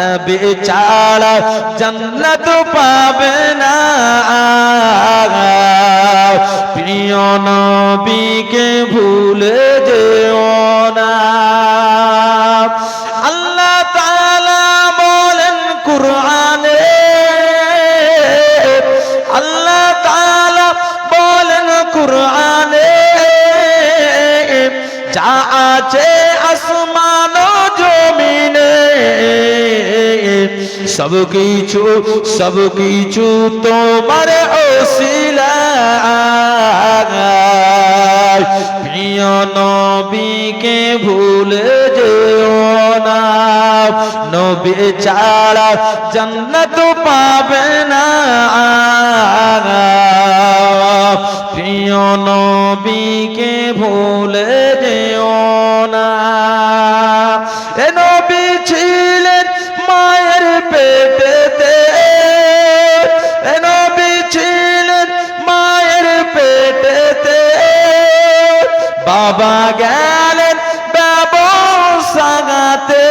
নবী ছাড়া জান্নাত পাবে না প্রিয় নবীকে ভুলে যেও না আল্লাহ তাআলা বলেন কুরআনে আল্লাহ তাআলা বলেন কুরআনে যা আছে আসমান ও জমিনে সব কিছু তোমার ওসিলায় প্রিয় নবীকে ভুলে যেও না নবী ছাড়া জান্নাত পাবে না প্রিয় নবীকে ভুলে যেও না এ নবী ছিলেন মায়ের পেটেতে এ নবী ছিলেন মায়ের পেটেতে বাবা গেলেন ব্যবসাতে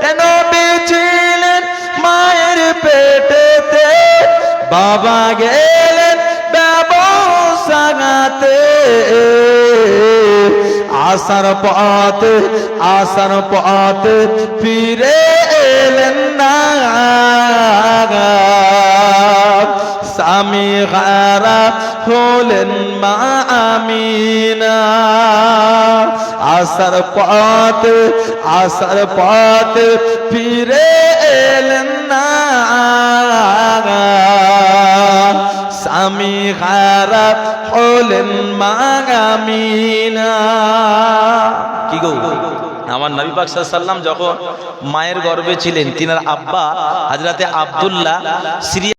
এ নবী ছিলেন মায়ের পেটেতে বাবা গেলেন ব্যবসাতে আসার পথ ফিরে এলেন না স্বামী হারা হলেন মা আমিনা আসার পথ ফিরে এলেন না স্বামী হারা হলেন মা আমিনা কি গো আমার নবী পাক সাল্লাল্লাহু আলাইহি ওয়াসাল্লাম যখন মায়ের গর্ভে ছিলেন তিনার আব্বা হযরতে আব্দুল্লাহ সিরিয়া